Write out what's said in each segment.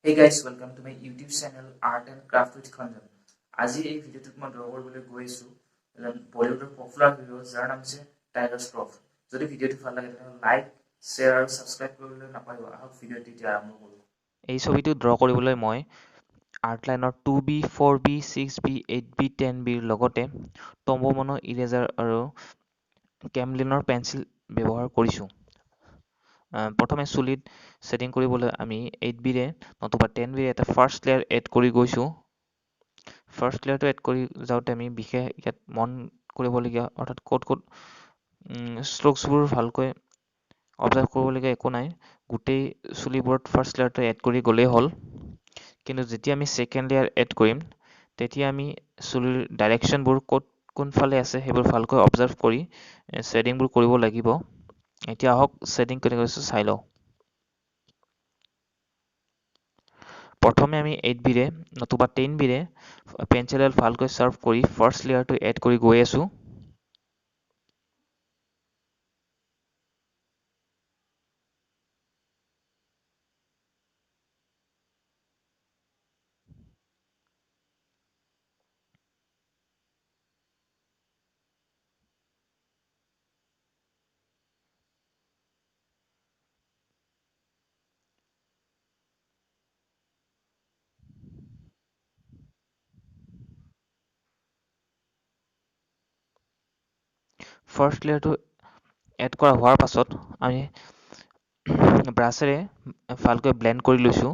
Hey guys, welcome to my YouTube channel Art and Craft with Khanjan. আজি এই ভিডিওটোত মই draw কৰিবলৈ গৈ আছো এজন বলিউডৰ পপুলাৰ হিৰো যাৰ নাম হৈছে টাইগাৰ শ্ৰফ। যদি ভিডিওটো ভাল লাগে তেন্তে লাইক, শ্বেয়াৰ আৰু সাবস্ক্ৰাইব কৰিবলৈ নাপাহৰিব। আহক ভিডিওটো এতিয়া আৰম্ভ কৰোঁ। এই ছবিটো ড্ৰ কৰিবলৈ মই আৰ্টলাইনৰ 2B, 4B, 6B, 8B, 10Bৰ লগতে টম্বমনো ইৰেজাৰ আৰু কেমলিনৰ পেন্সিল ব্যৱহাৰ কৰিছোঁ। প্ৰথমে চুলিত ছেটিং কৰিবলৈ আমি 8Bৰে নতুবা 10Bৰে এটা ফাৰ্ষ্ট লেয়াৰ এড কৰি গৈছোঁ। ফাৰ্ষ্ট লেয়াৰটো এড কৰি যাওঁতে আমি বিশেষ ইয়াত মন কৰিবলগীয়া অৰ্থাৎ ক'ত ষ্ট্ৰকছবোৰ ভালকৈ অবজাৰ্ভ কৰিবলগীয়া একো নাই। গোটেই চুলিবোৰত ফাৰ্ষ্ট লেয়াৰটো এড কৰি গ'লেই হ'ল। কিন্তু যেতিয়া আমি ছেকেণ্ড লেয়াৰ এড কৰিম তেতিয়া আমি চুলিৰ ডাইৰেকশ্যনবোৰ কোনফালে আছে সেইবোৰ ভালকৈ অবজাৰ্ভ কৰি শ্বেডিংবোৰ কৰিব লাগিব। এতিয়া আহক ছেটিং কেনেকৈ কৰিছোঁ চাই লওঁ। প্ৰথমে আমি 8Bৰে নতুবা 10Bৰে পেঞ্চিলডাল ভালকৈ চাৰ্ভ কৰি ফাৰ্ষ্ট লেয়াৰটো এড কৰি গৈ আছোঁ। ফাৰ্ষ্ট লেয়াৰটো এড কৰা হোৱাৰ পাছত আমি ব্ৰাছেৰে ভালকৈ ব্লেণ্ড কৰি লৈছোঁ।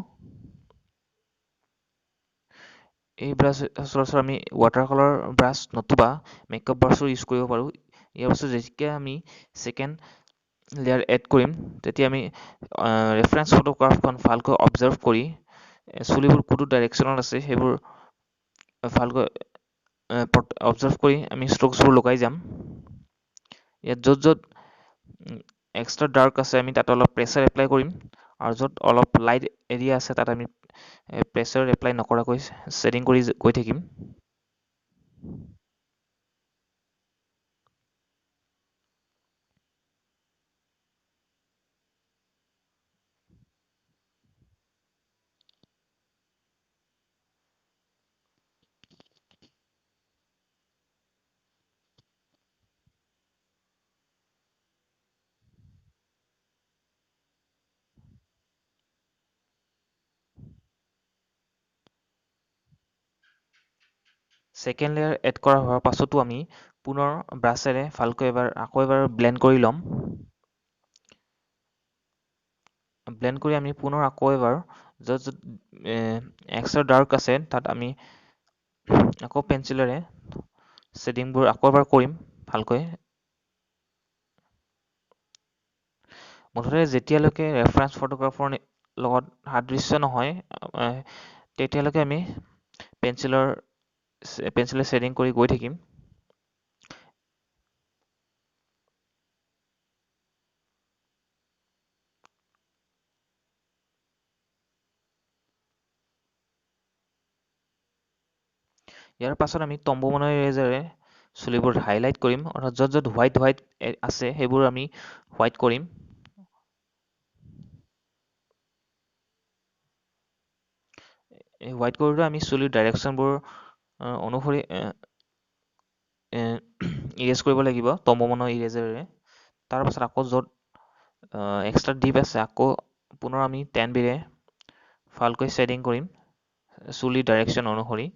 এই ব্ৰাছ সচৰাচৰ আমি ৱাটাৰ কালাৰ ব্ৰাছ নতুবা মেকআপ ব্ৰাছো ইউজ কৰিব পাৰোঁ। ইয়াৰ পাছত যেতিয়া আমি ছেকেণ্ড লেয়াৰ এড কৰিম তেতিয়া আমি ৰেফাৰেঞ্চ ফটোগ্ৰাফখন ভালকৈ অবজাৰ্ভ কৰি চুলিবোৰ কোনটো ডাইৰেকশ্যনত আছে সেইবোৰ ভালকৈ অবজাৰ্ভ কৰি আমি ষ্ট্ৰকছবোৰ লগাই যাম। ইয়াত য'ত এক্সট্ৰা ডাৰ্ক আছে আমি তাত অলপ প্ৰেছাৰ এপ্লাই কৰিম আৰু য'ত অলপ লাইট এৰিয়া আছে তাত আমি প্ৰেছাৰ এপ্লাই নকৰাকৈ ছেটিং কৰি গৈ থাকিম। ছেকেণ্ড লেয়াৰ এড কৰা হোৱাৰ পাছতো আমি পুনৰ ব্ৰাছেৰে ভালকৈ আকৌ এবাৰ ব্লেণ্ড কৰি ল'ম। ব্লেণ্ড কৰি আমি পুনৰ আকৌ এবাৰ য'ত এক্সট্ৰা ডাৰ্ক আছে তাত আমি আকৌ পেঞ্চিলেৰে ছেটিংবোৰ আকৌ এবাৰ কৰিম ভালকৈ। মুঠতে যেতিয়ালৈকে ৰেফাৰেঞ্চ ফটোগ্ৰাফৰ লগত সাদৃশ্য নহয় তেতিয়ালৈকে আমি পেঞ্চিলে ছেটিং কৰি গৈ থাকিম। ইয়াৰ পাছত আমি টম্বমনো ইৰেজাৰে চুলিবোৰ হাইলাইট কৰিম অৰ্থাৎ য'ত হোৱাইট আছে সেইবোৰ আমি হোৱাইট কৰিম। এই হোৱাইট কৰোঁতে আমি চুলিৰ ডাইৰেকশ্যনবোৰ অনুসৰি ইৰেজ কৰিব লাগিব টম্বমনো ইৰেজাৰেৰে। তাৰপাছত আকৌ য'ত এক্সট্ৰা ডিপ আছে আকৌ পুনৰ আমি 10Bৰে ভালকৈ ছেটিং কৰিম চুলিৰ ডাইৰেকশ্যন অনুসৰি।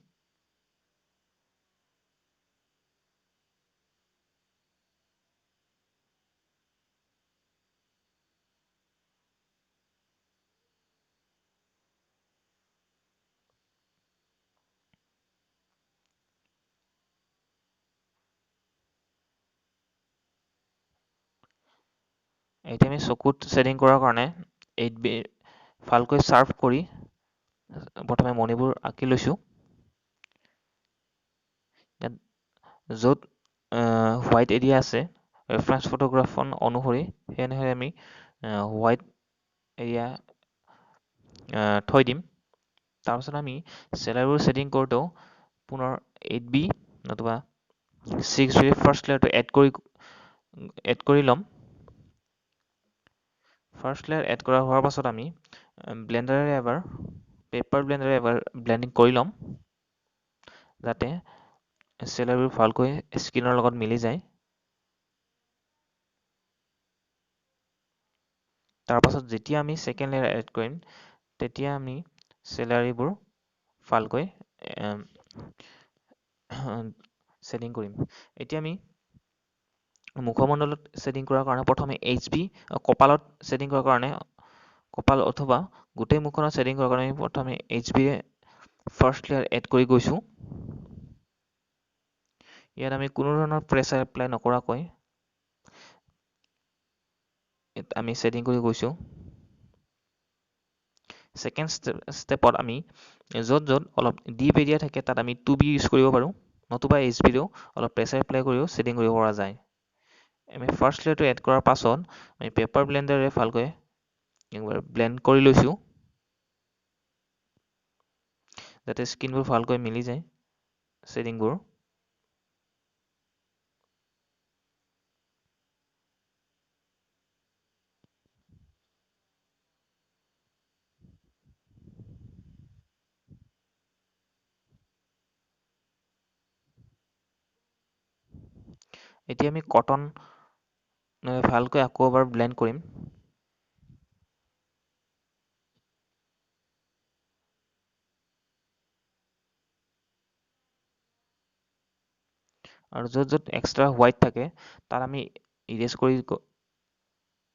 এতিয়া আমি চকুত ছেটিং কৰাৰ কাৰণে 8B ভালকৈ চাৰ্ভ কৰি প্ৰথমে মণিবোৰ আঁকি লৈছোঁ। ইয়াত য'ত হোৱাইট এৰিয়া আছে ৰেফাৰেঞ্চ ফটোগ্ৰাফখন অনুসৰি সেই অনুসৰি আমি হোৱাইট এৰিয়া থৈ দিম। তাৰপাছত আমি চেলাৰবোৰ ছেটিং কৰোঁতেও পুনৰ 8B নতুবা 6Bৰে ফাৰ্ষ্ট লেয়াৰটো এড কৰি ল'ম। ফাৰ্ষ্ট লেয়াৰ এড কৰা হোৱাৰ পাছত আমি ব্লেণ্ডাৰেৰে এবাৰ পেপাৰ ব্লেণ্ডাৰে এবাৰ ব্লেণ্ডিং কৰি ল'ম যাতে চেলাৰীবোৰ ভালকৈ স্কিনৰ লগত মিলি যায়। তাৰপাছত যেতিয়া আমি ছেকেণ্ড লেয়াৰ এড কৰিম তেতিয়া আমি চেলাৰীবোৰ ভালকৈ ছেটিং কৰিম। এতিয়া আমি মুখমণ্ডলত ছেটিং কৰাৰ কাৰণে প্ৰথমে কপালত ছেটিং কৰাৰ কাৰণে কপাল অথবা গোটেই মুখখনত ছেটিং কৰাৰ কাৰণে প্ৰথমে HB ফাৰ্ষ্ট লেয়াৰ এড কৰি গৈছোঁ। ইয়াত আমি কোনো ধৰণৰ প্ৰেছাৰ এপ্লাই নকৰাকৈ আমি ছেটিং কৰি গৈছোঁ। ছেকেণ্ড ষ্টেপত আমি য'ত অলপ ডিপ এৰিয়া থাকে তাত আমি 2B ইউজ কৰিব পাৰোঁ, নতুবা HBৰেও অলপ প্ৰেছাৰ এপ্লাই কৰিও ছেটিং কৰিব পৰা যায়। আমি ফাৰ্ষ্ট লেয়াৰটো এড কৰাৰ পাছত আমি পেপাৰ ব্লেণ্ডাৰে ভালকৈ একবাৰ ব্লেণ্ড কৰি লৈছোঁ যাতে স্কিনবোৰ ভালকৈ মিলি যায় ছেটিংবোৰ। এতিয়া আমি কটন ভালকৈ আকৌ এবাৰ ব্লেণ্ড কৰিম। আৰু য'ত এক্সট্ৰা হোৱাইট থাকে তাত আমি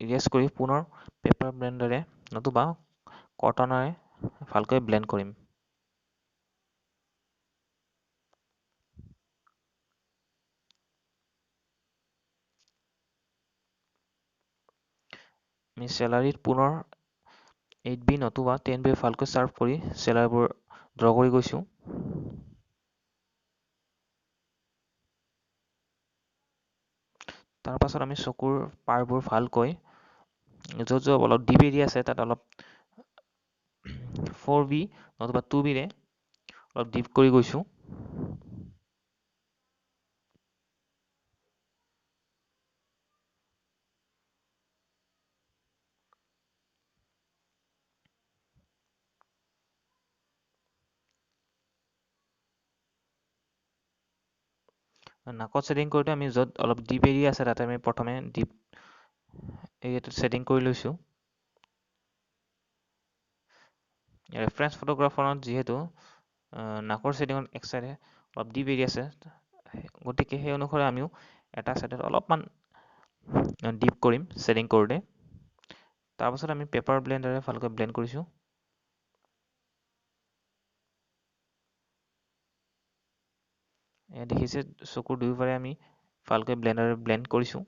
ইৰেজ কৰি পুনৰ পেপাৰ ব্লেণ্ডাৰে নতুবা কটনেৰে ভালকৈ ব্লেণ্ড কৰিম। আমি চেলাৰীত পুনৰ 8B নতুবা 10B ভালকৈ চাৰ্ভ কৰি চেলাৰবোৰ ড্ৰ কৰি গৈছোঁ। তাৰ পাছত আমি চকুৰ পাৰবোৰ ভালকৈ য'ত অলপ ডিপ এৰিয়া আছে তাত অলপ 4B নতুবা 2Bৰে অলপ ডিপ কৰি গৈছোঁ। নাকত ছেটিং কৰোঁতে আমি য'ত অলপ ডিপ এৰিয়া আছে তাতে আমি প্ৰথমে ডিপ এৰিয়াটোত ছেটিং কৰি লৈছোঁ। ৰেফাৰেঞ্চ ফটোগ্ৰাফখনত যিহেতু নাকৰ ছেটিঙত এক চাইডে অলপ ডিপ এৰিয়া আছে গতিকে সেই অনুসৰি আমিও এটা চাইডত অলপমান ডিপ কৰিম ছেটিং কৰোঁতে। তাৰপাছত আমি পেপাৰ ব্লেণ্ডাৰে ভালকৈ ব্লেণ্ড কৰিছোঁ। দেখিছে চকুৰ দুয়োফালে আমি ভালকৈ ব্লেণ্ডাৰে ব্লেণ্ড কৰিছোঁ।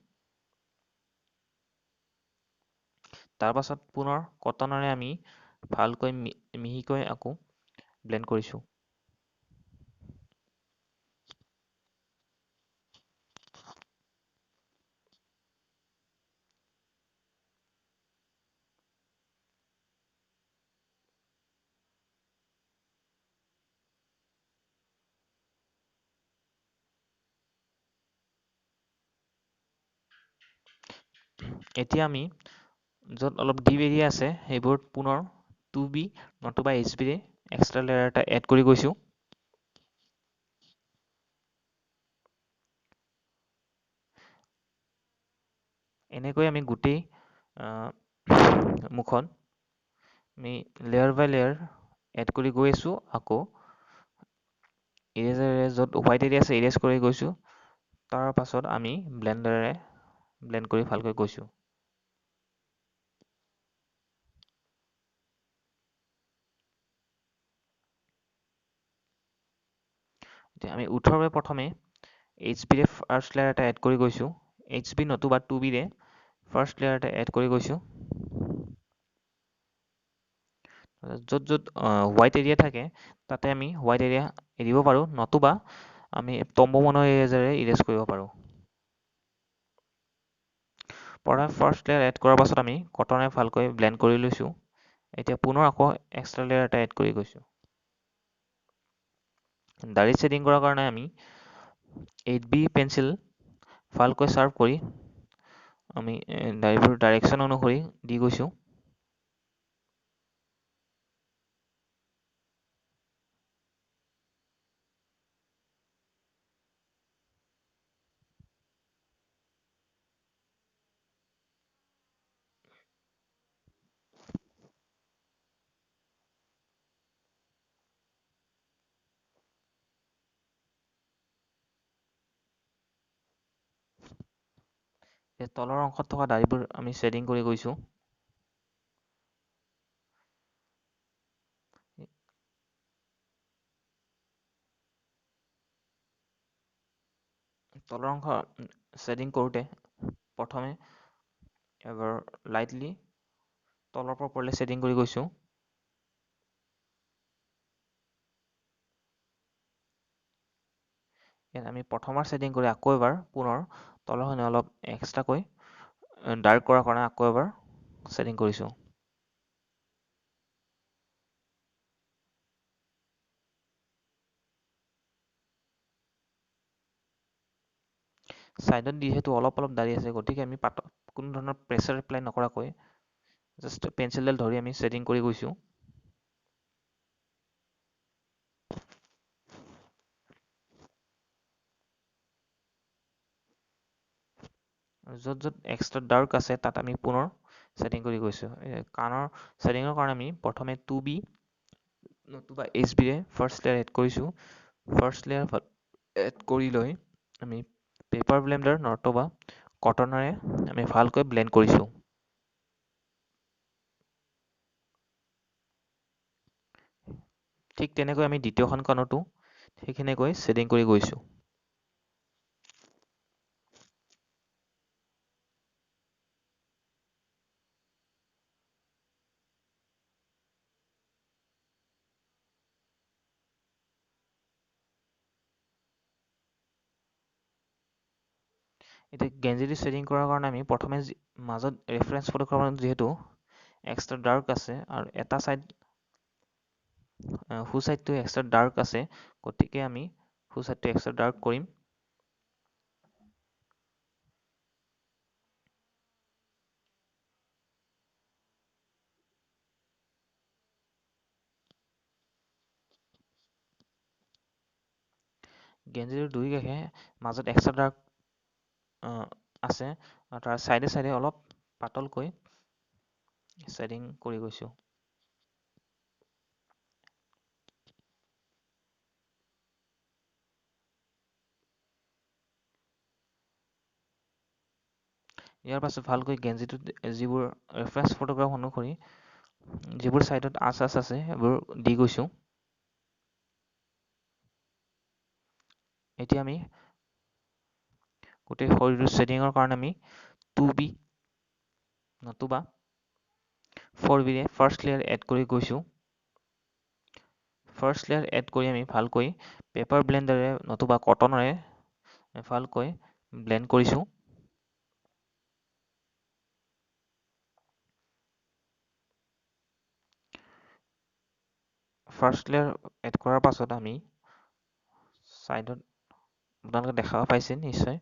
তাৰপাছত পুনৰ কটনেৰে আমি ভালকৈ মিহিকৈ আকৌ ব্লেণ্ড কৰিছোঁ। এতিয়া আমি য'ত অলপ ডিপ এৰিয়া আছে সেইবোৰত পুনৰ 2B নতুবা HBৰে এক্সট্ৰা লেয়াৰ এটা এড কৰি গৈছোঁ। এনেকৈ আমি গোটেই মুখত আমি লেয়াৰ বাই লেয়াৰ এড কৰি গৈ আছোঁ। আকৌ ইৰেজাৰে য'ত হোৱাইট এৰিয়া আছে ইৰেজ কৰি গৈছোঁ। তাৰ পাছত আমি ব্লেণ্ডাৰেৰে ব্লেণ্ড কৰি ভালকৈ গৈছোঁ। এতিয়া আমি ওঠৰ বাবে প্ৰথমে HBৰে ফাৰ্ষ্ট লেয়াৰ এটা এড কৰি গৈছোঁ। HB নতুবা 2Bৰে ফাৰ্ষ্ট লেয়াৰ এটা এড কৰি গৈছোঁ। য'ত হোৱাইট এৰিয়া থাকে তাতে আমি হোৱাইট এৰিয়া এৰিব পাৰোঁ, নতুবা আমি তম্বুমনৰ ইৰেজাৰে ইৰেজ কৰিব পাৰোঁ। ফাৰ্ষ্ট লেয়াৰ এড কৰাৰ পাছত আমি কটনেৰে ভালকৈ ব্লেণ্ড কৰি লৈছোঁ। এতিয়া পুনৰ আকৌ এক্সট্ৰা লেয়াৰ এটা এড কৰি গৈছোঁ। দাড়ি ছেটিং কৰাৰ কাৰণে আমি 8B পেঞ্চিল ভালকৈ চাৰ্ভ কৰি আমি দাড়িবোৰ ডাইৰেকশ্যন অনুসৰি দি গৈছোঁ। এই তলৰ অংশত থকা দাঢ়িবোৰ আমি শ্বেডিং কৰি গৈছোঁ। তলৰ অংশ শ্বেডিং কৰোঁতে প্ৰথমে এবাৰ লাইটলি তলৰ পৰা ওপৰলৈ শ্বেডিং কৰি গৈছোঁ। ইয়াত আমি প্ৰথমবাৰ শ্বেডিং কৰি আকৌ এবাৰ পুনৰ তলৰখিনি অলপ এক্সট্ৰাকৈ ডাৰ্ক কৰাৰ কাৰণে আকৌ এবাৰ শ্বেডিং কৰিছোঁ। ছাইডত যিহেতু অলপ অলপ দাঢ়ি আছে, গতিকে আমি কোনো ধৰণৰ প্ৰেছাৰ এপ্লাই নকৰাকৈ জাষ্ট পেঞ্চিলডাল ধৰি আমি শ্বেডিং কৰি গৈছোঁ। য'ত য'ত এক্সট্ৰা ডাৰ্ক আছে তাত আমি পুনৰ শ্বেডিং কৰি গৈছোঁ। কাণৰ শ্বেডিঙৰ কাৰণে আমি প্ৰথমে 2B নতুবা HBৰে ফাৰ্ষ্ট লেয়াৰ এড কৰিছোঁ। ফাৰ্ষ্ট লেয়াৰ এড কৰি লৈ আমি পেপাৰ ব্লেণ্ডাৰ নতুবা কটনেৰে আমি ভালকৈ ব্লেণ্ড কৰিছোঁ। ঠিক তেনেকৈ আমি দ্বিতীয়খন কাণতো সেইখিনিকৈ শ্বেডিং কৰি গৈছোঁ। এতিয়া গেঞ্জিটো শ্বেডিং কৰাৰ কাৰণে আমি প্ৰথমে মাজত ৰেফাৰেঞ্চ ফটোগ্ৰাফত যিহেতু এক্সট্ৰা ডাৰ্ক আছে আৰু এটা ছাইড সোঁ ছাইডটো এক্সট্ৰা ডাৰ্ক আছে, গতিকে আমি সোঁ ছাইডটো এক্সট্ৰা ডাৰ্ক কৰিম। গেঞ্জিটোৰ দুই কাষে মাজত এক্সট্ৰা ডাৰ্ক আছে আৰু তাৰ চাইডে চাইডে অলপ পাতলকৈ শ্বেডিং কৰি গৈছোঁ। ইয়াৰ পাছত ভালকৈ গেঞ্জিটোত যিবোৰ ৰেফাৰেঞ্চ ফটোগ্ৰাফ অনুসৰি যিবোৰ ছাইডত আঁচ আছে সেইবোৰ দি গৈছোঁ। এতিয়া আমি গোটেই শৰীৰটো শ্বেডিঙৰ কাৰণে আমি 2B নতুবা 4Bৰে ফাৰ্ষ্ট লেয়াৰ এড কৰি গৈছোঁ। ফাৰ্ষ্ট লেয়াৰ এড কৰি আমি ভালকৈ পেপাৰ ব্লেণ্ডাৰে নতুবা কটনেৰে ভালকৈ ব্লেণ্ড কৰিছোঁ। ফাৰ্ষ্ট লেয়াৰ এড কৰাৰ পাছত আমি ছাইডত আপোনালোকে দেখা পাইছে নিশ্চয়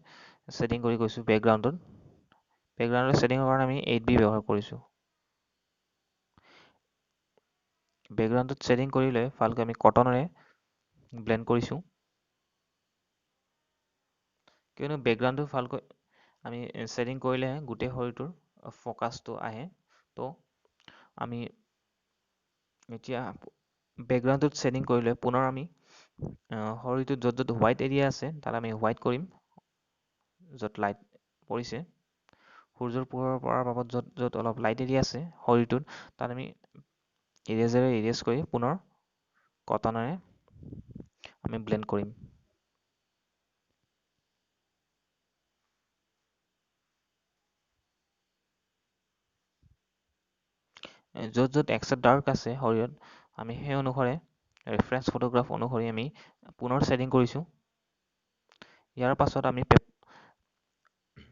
শ্বেডিং কৰি গৈছোঁ বেকগ্ৰাউণ্ডত। বেকগ্ৰাউণ্ডৰ শ্বেডিঙৰ কাৰণে আমি 8B ব্যৱহাৰ কৰিছোঁ। বেকগ্ৰাউণ্ডত শ্বেডিং কৰি লৈ ভালকৈ আমি কটনেৰে ব্লেণ্ড কৰিছোঁ। কিয়নো বেকগ্ৰাউণ্ডটো ভালকৈ আমি শ্বেডিং কৰিলেহে গোটেই শৰীৰটোৰ ফ'কাছটো আহে। ত' আমি এতিয়া বেকগ্ৰাউণ্ডটোত শ্বেডিং কৰি লৈ পুনৰ আমি শৰীৰটোত য'ত য'ত হোৱাইট এৰিয়া আছে তাত আমি হোৱাইট কৰিম। য'ত লাইট পৰিছে, সূৰ্যৰ পোহৰৰ পৰাৰ বাবদ য'ত য'ত অলপ লাইট এৰিয়া আছে শৰীৰটোত তাত আমি ইৰেজাৰে ইৰেজ কৰি পুনৰ কটনেৰে আমি ব্লেণ্ড কৰিম। য'ত য'ত এক্সট্ৰা ডাৰ্ক আছে শৰীৰত আমি সেই অনুসাৰে ৰেফাৰেঞ্চ ফটোগ্ৰাফ অনুসৰি আমি পুনৰ শ্বেডিং কৰিছোঁ। ইয়াৰ পাছত আমি